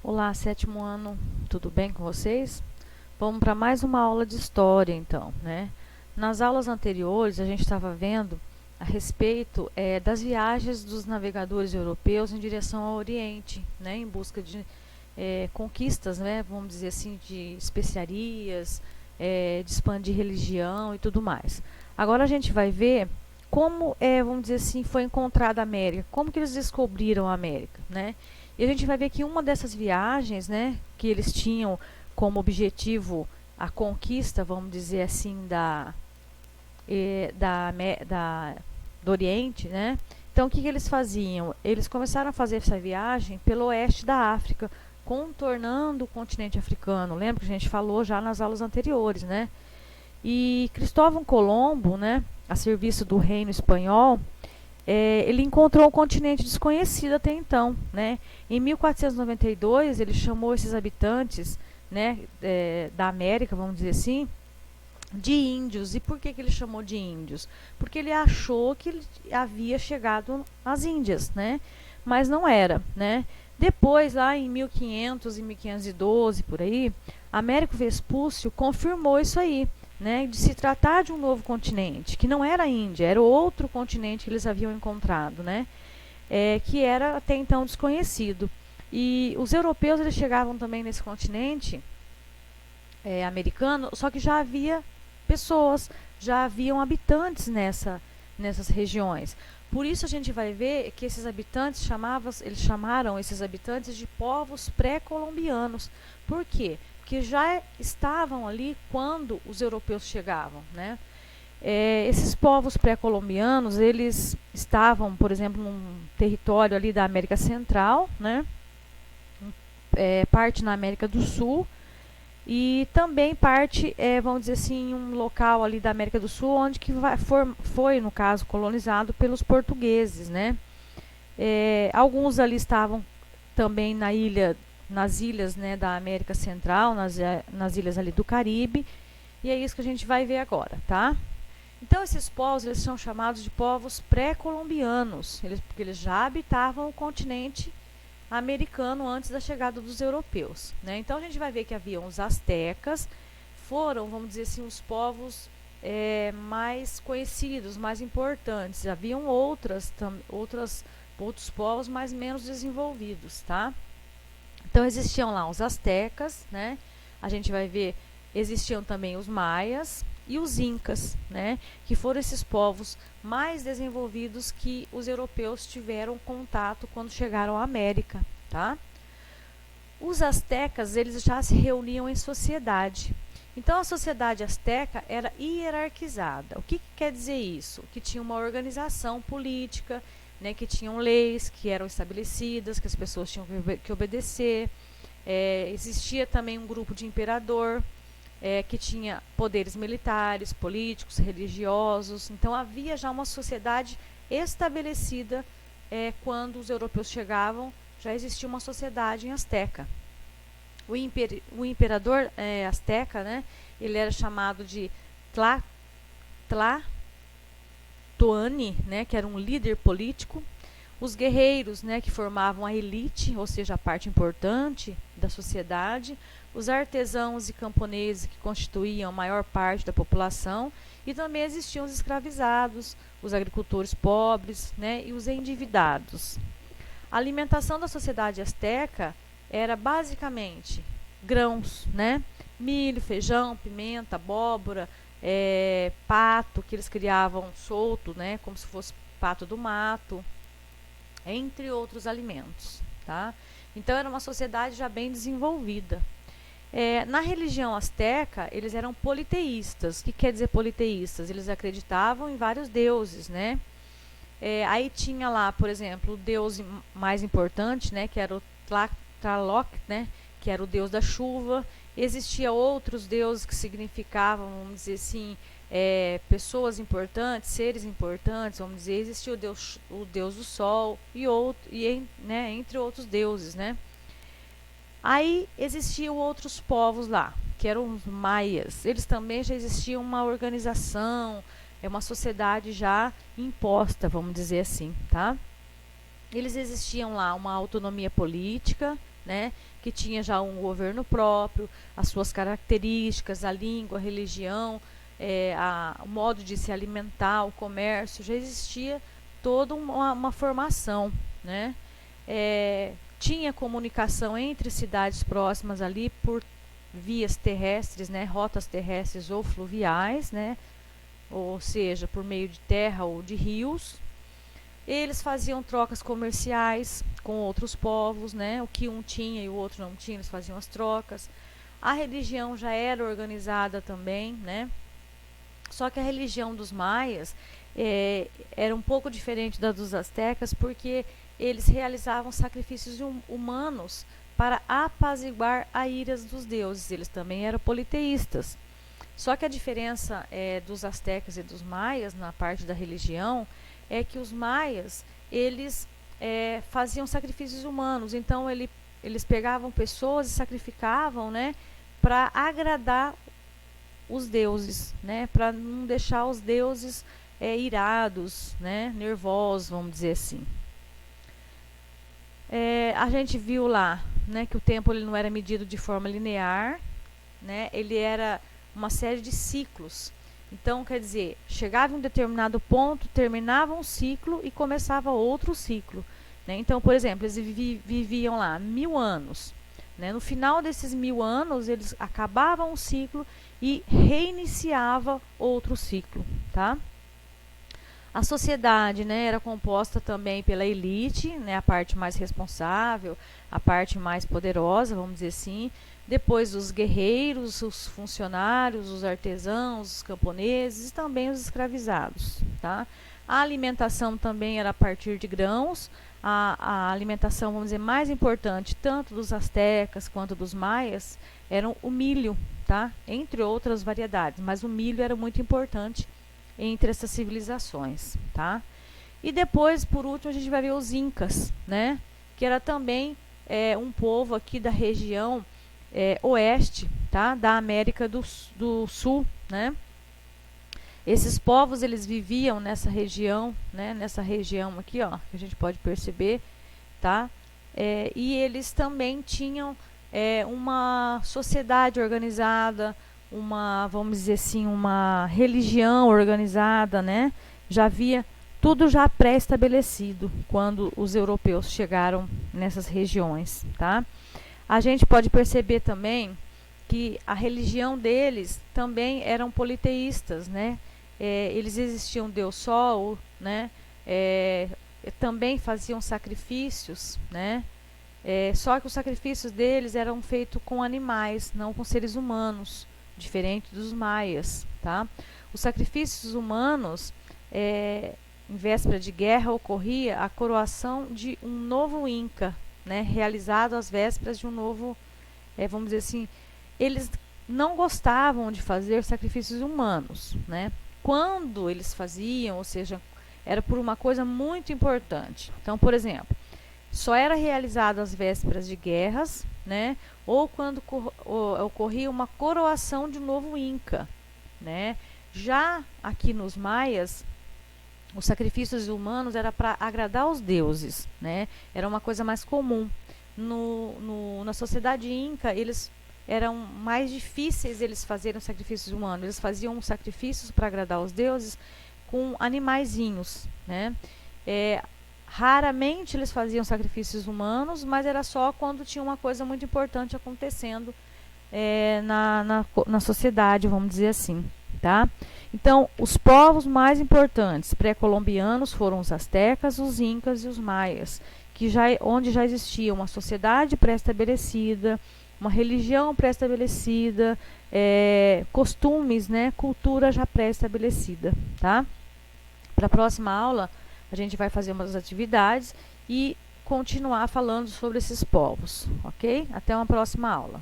Olá, sétimo ano, tudo bem com vocês? Vamos para mais uma aula de história, então, né? Nas aulas anteriores, a gente estava vendo a respeito das viagens dos navegadores europeus em direção ao Oriente, né? Em busca de conquistas, né? Vamos dizer assim, de especiarias, de expandir religião e tudo mais. Agora a gente vai ver como, vamos dizer assim, foi encontrada a América, como que eles descobriram a América, né? E a gente vai ver que uma dessas viagens, né, que eles tinham como objetivo a conquista, vamos dizer assim, do Oriente, né? Então, o que eles faziam? Eles começaram a fazer essa viagem pelo oeste da África, contornando o continente africano. Lembra que a gente falou já nas aulas anteriores, né? E Cristóvão Colombo, né, a serviço do reino espanhol, ele encontrou um continente desconhecido até então, né? Em 1492 ele chamou esses habitantes, né, da América, vamos dizer assim, de índios. E por que ele chamou de índios? Porque ele achou que ele havia chegado às Índias, né? Mas não era, né? Depois, lá em 1500 e 1512, por aí, Américo Vespúcio confirmou isso aí, né, de se tratar de um novo continente, que não era a Índia, era outro continente que eles haviam encontrado, né, que era até então desconhecido. E os europeus eles chegavam também nesse continente americano, só que já havia pessoas, já haviam habitantes nessas regiões. Por isso a gente vai ver que esses habitantes eles chamaram esses habitantes de povos pré-colombianos. Por quê? Porque já estavam ali quando os europeus chegavam, né? Esses povos pré-colombianos, eles estavam, por exemplo, num território ali da América Central, né? Parte na América do Sul e também parte, vamos dizer assim, um local ali da América do Sul onde que foi, no caso, colonizado pelos portugueses, né? Alguns ali estavam também nas ilhas, né, da América Central, nas ilhas ali do Caribe, e é isso que a gente vai ver agora, tá? Então esses povos eles são chamados de povos pré-colombianos, porque eles já habitavam o continente americano antes da chegada dos europeus, né? Então a gente vai ver que haviam os astecas, foram, vamos dizer assim, os povos mais conhecidos, mais importantes. Haviam outros povos mais menos desenvolvidos, tá? Então existiam lá os astecas, né? A gente vai ver, existiam também os maias e os incas, né? Que foram esses povos mais desenvolvidos que os europeus tiveram contato quando chegaram à América, tá? Os astecas, eles já se reuniam em sociedade. Então a sociedade asteca era hierarquizada. O que quer dizer isso? Que tinha uma organização política, né, que tinham leis que eram estabelecidas, que as pessoas tinham que obedecer. Existia também um grupo de imperador, que tinha poderes militares, políticos, religiosos. Então havia já uma sociedade estabelecida. Quando os europeus chegavam, já existia uma sociedade em asteca. O imperador asteca, né, ele era chamado de Tlatoani, né, que era um líder político. Os guerreiros, né, que formavam a elite, ou seja, a parte importante da sociedade. Os artesãos e camponeses, que constituíam a maior parte da população. E também existiam os escravizados, os agricultores pobres, né, e os endividados. A alimentação da sociedade asteca era basicamente grãos, né, milho, feijão, pimenta, abóbora, pato, que eles criavam solto, né, como se fosse pato do mato, entre outros alimentos, tá? Então era uma sociedade já bem desenvolvida. Na religião asteca, eles eram politeístas. O que quer dizer politeístas? Eles acreditavam em vários deuses, né? Aí tinha lá, por exemplo, o deus mais importante, né, que era o Tlaloc, né, que era o deus da chuva. Existia outros deuses que significavam, vamos dizer assim, pessoas importantes, seres importantes, vamos dizer. Existia o deus do sol né, entre outros deuses, né? Aí existiam outros povos lá, que eram os maias. Eles também já existiam uma organização, uma sociedade já imposta, vamos dizer assim, tá? Eles existiam lá uma autonomia política, né, que tinha já um governo próprio, as suas características, a língua, a religião, o modo de se alimentar, o comércio, já existia toda uma formação, né? Tinha comunicação entre cidades próximas ali por vias terrestres, né, rotas terrestres ou fluviais, né, ou seja, por meio de terra ou de rios. Eles faziam trocas comerciais com outros povos, né, o que um tinha e o outro não tinha, eles faziam as trocas. A religião já era organizada também, né, só que a religião dos maias era um pouco diferente da dos astecas, porque eles realizavam sacrifícios humanos para apaziguar a ira dos deuses. Eles também eram politeístas. Só que a diferença dos astecas e dos maias na parte da religião é que os maias, eles faziam sacrifícios humanos. Então eles pegavam pessoas e sacrificavam, né, para agradar os deuses, né, para não deixar os deuses irados, né, nervosos, vamos dizer assim. A gente viu lá, né, que o tempo ele não era medido de forma linear, né, ele era uma série de ciclos. Então, quer dizer, chegava em um determinado ponto, terminava um ciclo e começava outro ciclo, né? Então, por exemplo, eles viviam lá 1000 anos, né? No final desses 1000 anos, eles acabavam um ciclo e reiniciava outro ciclo, tá? A sociedade, né, era composta também pela elite, né, a parte mais responsável, a parte mais poderosa, vamos dizer assim. Depois os guerreiros, os funcionários, os artesãos, os camponeses e também os escravizados, tá? A alimentação também era a partir de grãos. A alimentação, vamos dizer, mais importante, tanto dos astecas quanto dos maias, era o milho, tá? Entre outras variedades, mas o milho era muito importante entre essas civilizações, tá? E depois, por último, a gente vai ver os incas, né? Que era também um povo aqui da região oeste, tá? Da América do Sul, né? Esses povos, eles viviam nessa região, né? Nessa região aqui, ó, que a gente pode perceber, tá? E eles também tinham uma sociedade organizada, vamos dizer assim, uma religião organizada, né? Já havia tudo já pré-estabelecido quando os europeus chegaram nessas regiões, tá? A gente pode perceber também que a religião deles também eram politeístas, né? Eles existiam Deus Sol, né? Também faziam sacrifícios, né? Só que os sacrifícios deles eram feitos com animais, não com seres humanos, diferente dos maias, tá? Os sacrifícios humanos, em véspera de guerra, ocorria a coroação de um novo Inca, né? Realizado às vésperas de um novo, vamos dizer assim, eles não gostavam de fazer sacrifícios humanos, né? Quando eles faziam, ou seja, era por uma coisa muito importante. Então, por exemplo, só era realizado às vésperas de guerras, né? Ou quando ocorria uma coroação de um novo Inca, né? Já aqui nos maias, os sacrifícios humanos era para agradar os deuses, né? Era uma coisa mais comum. Na sociedade Inca, eles eram mais difíceis eles fazerem sacrifícios humanos. Eles faziam sacrifícios para agradar os deuses com animaizinhos, né? Raramente eles faziam sacrifícios humanos, mas era só quando tinha uma coisa muito importante acontecendo na sociedade, vamos dizer assim, tá? Então, os povos mais importantes pré-colombianos foram os astecas, os incas e os maias, onde já existia uma sociedade pré-estabelecida, uma religião pré-estabelecida, costumes, né, cultura já pré-estabelecida, tá? Para a próxima aula, a gente vai fazer umas atividades e continuar falando sobre esses povos, ok? Até uma próxima aula.